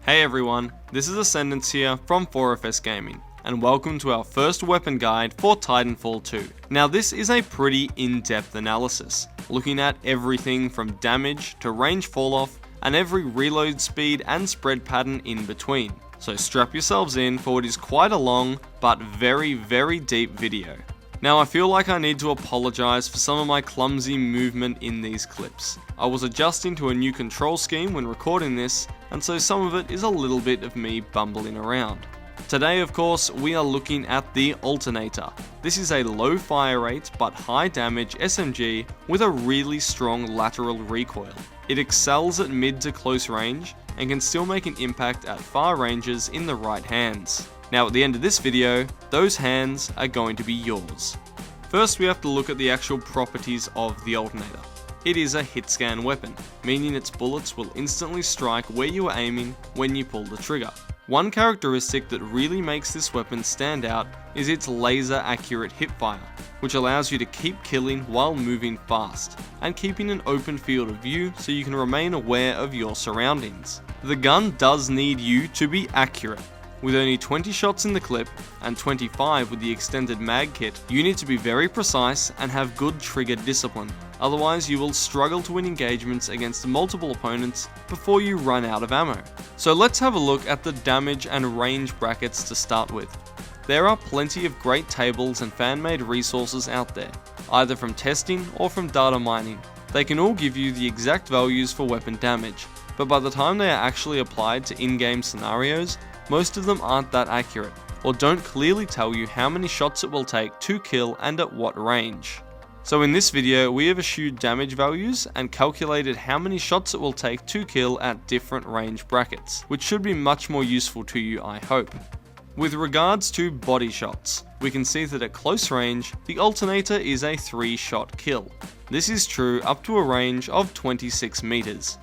Hey everyone, this is Ascendance here from 4FS Gaming, and welcome to our first weapon guide for Titanfall 2. Now this is a pretty in-depth analysis, looking at everything from damage to range falloff, and every reload speed and spread pattern in between. So strap yourselves in for what is quite a long, but very deep video. Now I feel like I need to apologise for some of my clumsy movement in these clips. I was adjusting to a new control scheme when recording this, and so some of it is a little bit of me bumbling around. Today of course we are looking at the Alternator. This is a low fire rate but high damage SMG with a really strong lateral recoil. It excels at mid to close range and can still make an impact at far ranges in the right hands. Now at the end of this video, those hands are going to be yours. First we have to look at the actual properties of the Alternator. It is a hit scan weapon, meaning its bullets will instantly strike where you are aiming when you pull the trigger. One characteristic that really makes this weapon stand out is its laser accurate hipfire, which allows you to keep killing while moving fast, and keeping an open field of view so you can remain aware of your surroundings. The gun does need you to be accurate. With only 20 shots in the clip, and 25 with the extended mag kit, you need to be very precise and have good trigger discipline, otherwise you will struggle to win engagements against multiple opponents before you run out of ammo. So let's have a look at the damage and range brackets to start with. There are plenty of great tables and fan-made resources out there, either from testing or from data mining. They can all give you the exact values for weapon damage, but by the time they are actually applied to in-game scenarios, most of them aren't that accurate, or don't clearly tell you how many shots it will take to kill and at what range. So in this video we have eschewed damage values and calculated how many shots it will take to kill at different range brackets, which should be much more useful to you I hope. With regards to body shots, we can see that at close range, the Alternator is a 3-shot kill. This is true up to a range of 26 meters.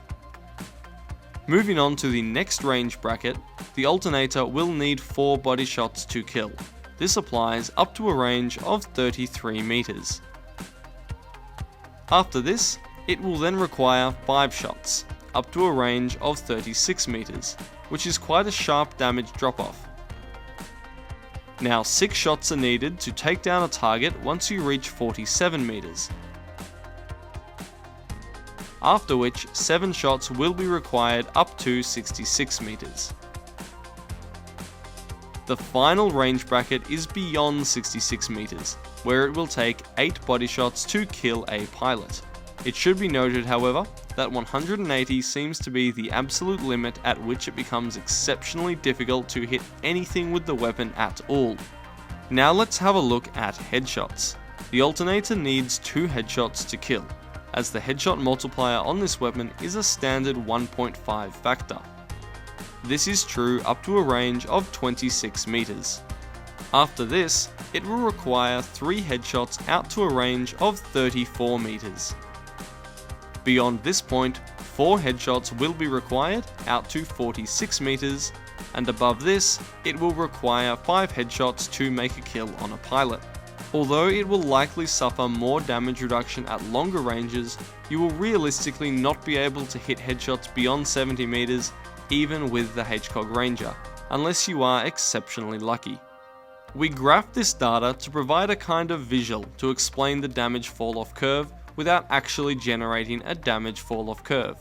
Moving on to the next range bracket, the Alternator will need 4 body shots to kill. This applies up to a range of 33 meters. After this, it will then require 5 shots, up to a range of 36 meters, which is quite a sharp damage drop-off. Now 6 shots are needed to take down a target once you reach 47 meters. After which 7 shots will be required up to 66 meters. The final range bracket is beyond 66 meters, where it will take 8 body shots to kill a pilot. It should be noted, however, that 180 seems to be the absolute limit at which it becomes exceptionally difficult to hit anything with the weapon at all. Now let's have a look at headshots. The Alternator needs 2 headshots to kill, as the headshot multiplier on this weapon is a standard 1.5 factor. This is true up to a range of 26 meters. After this, it will require 3 headshots out to a range of 34 meters. Beyond this point, 4 headshots will be required out to 46 meters, and above this, it will require 5 headshots to make a kill on a pilot. Although it will likely suffer more damage reduction at longer ranges, you will realistically not be able to hit headshots beyond 70 meters even with the HCOG Ranger, unless you are exceptionally lucky. We graphed this data to provide a kind of visual to explain the damage fall-off curve without actually generating a damage fall-off curve.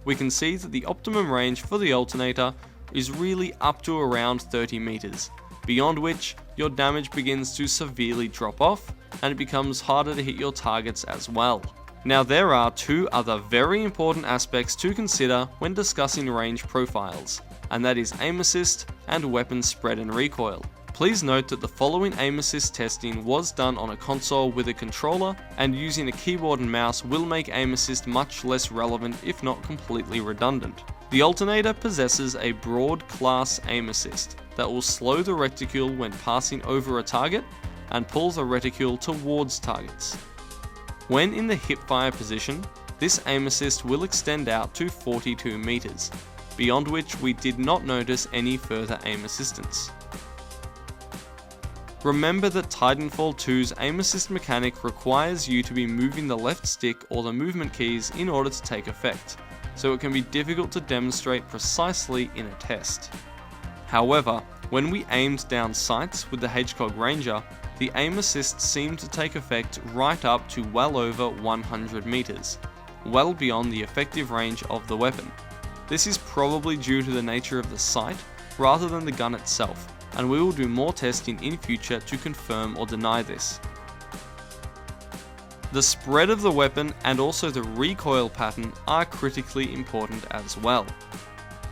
We can see that the optimum range for the Alternator is really up to around 30 meters, beyond which your damage begins to severely drop off and it becomes harder to hit your targets as well. Now there are 2 other very important aspects to consider when discussing range profiles, and that is aim assist and weapon spread and recoil. Please note that the following aim assist testing was done on a console with a controller, and using a keyboard and mouse will make aim assist much less relevant if not completely redundant. The Alternator possesses a broad class aim assist that will slow the reticule when passing over a target and pull the reticule towards targets. When in the hipfire position, this aim assist will extend out to 42 meters, beyond which we did not notice any further aim assistance. Remember that Titanfall 2's aim assist mechanic requires you to be moving the left stick or the movement keys in order to take effect, so it can be difficult to demonstrate precisely in a test. However, when we aimed down sights with the HCOG Ranger, the aim assist seemed to take effect right up to well over 100 meters, well beyond the effective range of the weapon. This is probably due to the nature of the sight rather than the gun itself, and we will do more testing in future to confirm or deny this. The spread of the weapon and also the recoil pattern are critically important as well.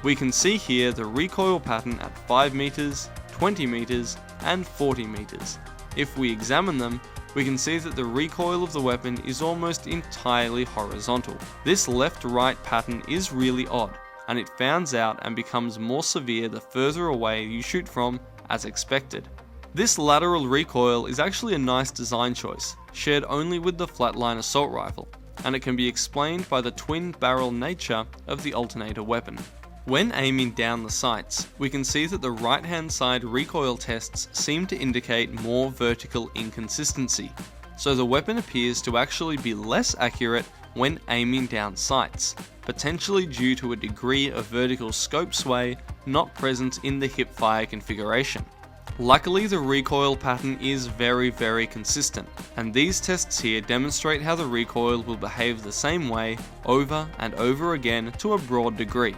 We can see here the recoil pattern at 5 meters, 20 meters, and 40 meters. If we examine them, we can see that the recoil of the weapon is almost entirely horizontal. This left-right pattern is really odd, and it fans out and becomes more severe the further away you shoot from, as expected. This lateral recoil is actually a nice design choice, shared only with the flatline assault rifle, and it can be explained by the twin barrel nature of the Alternator weapon. When aiming down the sights, we can see that the right hand side recoil tests seem to indicate more vertical inconsistency, so the weapon appears to actually be less accurate when aiming down sights, potentially due to a degree of vertical scope sway not present in the Hipfire configuration. Luckily, the recoil pattern is very consistent, and these tests here demonstrate how the recoil will behave the same way over and over again to a broad degree.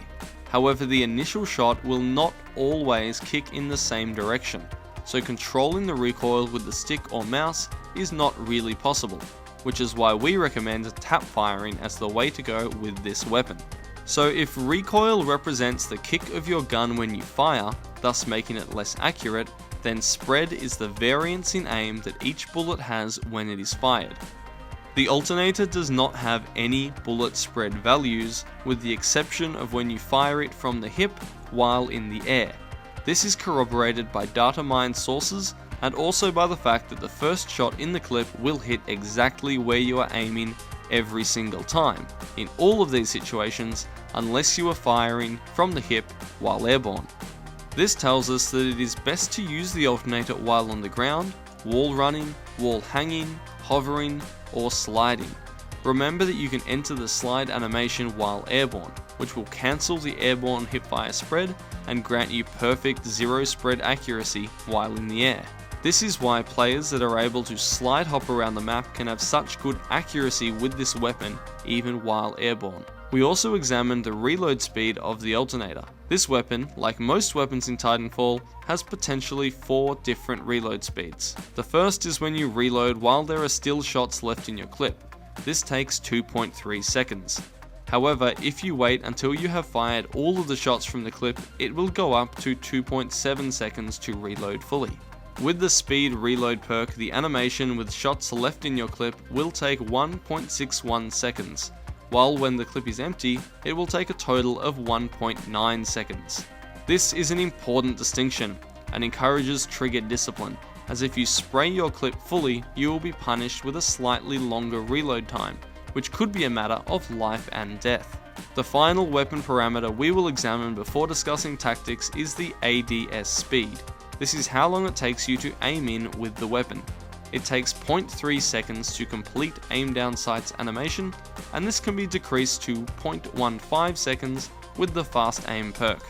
However, the initial shot will not always kick in the same direction, so controlling the recoil with the stick or mouse is not really possible, which is why we recommend tap firing as the way to go with this weapon. So if recoil represents the kick of your gun when you fire, thus making it less accurate, then spread is the variance in aim that each bullet has when it is fired. The Alternator does not have any bullet spread values, with the exception of when you fire it from the hip while in the air. This is corroborated by data mined sources and also by the fact that the first shot in the clip will hit exactly where you are aiming every single time, in all of these situations, unless you are firing from the hip while airborne. This tells us that it is best to use the Alternator while on the ground, wall running, wall hanging, hovering, or sliding. Remember that you can enter the slide animation while airborne, which will cancel the airborne hipfire spread and grant you perfect zero spread accuracy while in the air. This is why players that are able to slide hop around the map can have such good accuracy with this weapon even while airborne. We also examined the reload speed of the Alternator. This weapon, like most weapons in Titanfall, has potentially 4 different reload speeds. The first is when you reload while there are still shots left in your clip. This takes 2.3 seconds. However, if you wait until you have fired all of the shots from the clip, it will go up to 2.7 seconds to reload fully. With the speed reload perk, the animation with shots left in your clip will take 1.61 seconds, while when the clip is empty, it will take a total of 1.9 seconds. This is an important distinction and encourages trigger discipline, as if you spray your clip fully, you will be punished with a slightly longer reload time, which could be a matter of life and death. The final weapon parameter we will examine before discussing tactics is the ADS speed. This is how long it takes you to aim in with the weapon. It takes 0.3 seconds to complete aim down sights animation, and this can be decreased to 0.15 seconds with the fast aim perk.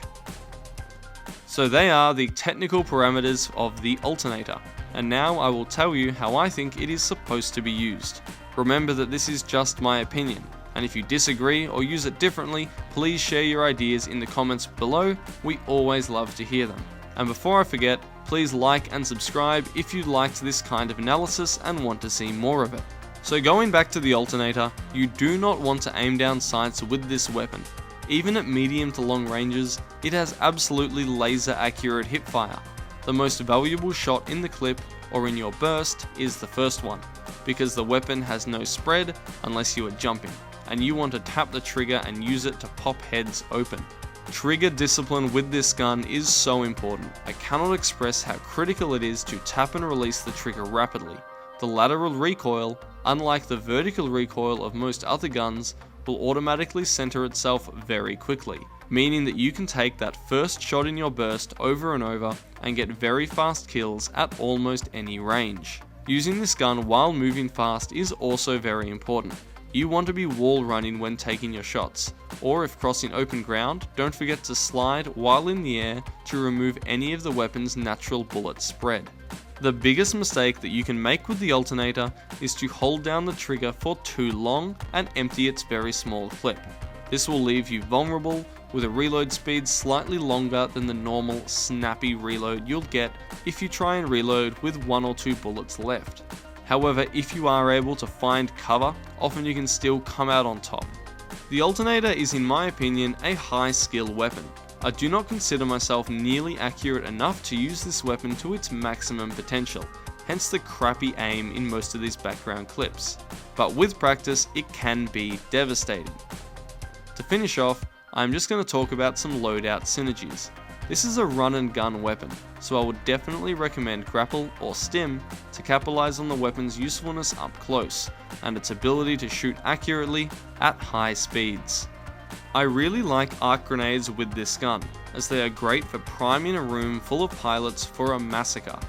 So they are the technical parameters of the Alternator, and now I will tell you how I think it is supposed to be used. Remember that this is just my opinion, and if you disagree or use it differently, please share your ideas in the comments below. We always love to hear them. And before I forget, please like and subscribe if you liked this kind of analysis and want to see more of it. So going back to the Alternator, you do not want to aim down sights with this weapon. Even at medium to long ranges, it has absolutely laser accurate hipfire. The most valuable shot in the clip or in your burst is the first one, because the weapon has no spread unless you are jumping, and you want to tap the trigger and use it to pop heads open. Trigger discipline with this gun is so important. I cannot express how critical it is to tap and release the trigger rapidly. The lateral recoil, unlike the vertical recoil of most other guns, will automatically center itself very quickly, meaning that you can take that first shot in your burst over and over and get very fast kills at almost any range. Using this gun while moving fast is also very important. You want to be wall running when taking your shots, or if crossing open ground, don't forget to slide while in the air to remove any of the weapon's natural bullet spread. The biggest mistake that you can make with the Alternator is to hold down the trigger for too long and empty its very small clip. This will leave you vulnerable, with a reload speed slightly longer than the normal snappy reload you'll get if you try and reload with 1 or 2 bullets left. However, if you are able to find cover, often you can still come out on top. The Alternator is, in my opinion, a high skill weapon. I do not consider myself nearly accurate enough to use this weapon to its maximum potential, hence the crappy aim in most of these background clips. But with practice, it can be devastating. To finish off, I'm just going to talk about some Loadout Synergies. This is a run and gun weapon, so I would definitely recommend grapple or stim to capitalize on the weapon's usefulness up close, and its ability to shoot accurately at high speeds. I really like arc grenades with this gun, as they are great for priming a room full of pilots for a massacre.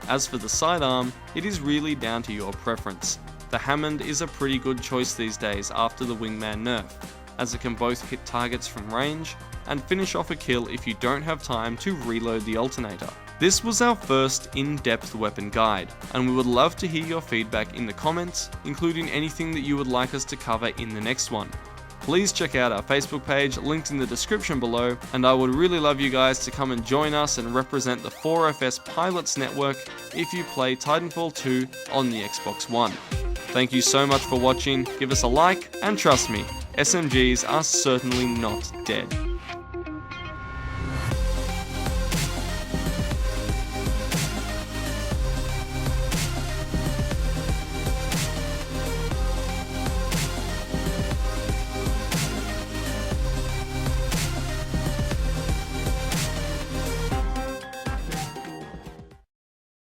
As for the sidearm, it is really down to your preference. The Hammond is a pretty good choice these days after the Wingman nerf, as it can both hit targets from range and finish off a kill if you don't have time to reload the Alternator. This was our first in-depth weapon guide, and we would love to hear your feedback in the comments, including anything that you would like us to cover in the next one. Please check out our Facebook page, linked in the description below, and I would really love you guys to come and join us and represent the 4FS Pilots Network if you play Titanfall 2 on the Xbox One. Thank you so much for watching, give us a like, and trust me, SMGs are certainly not dead.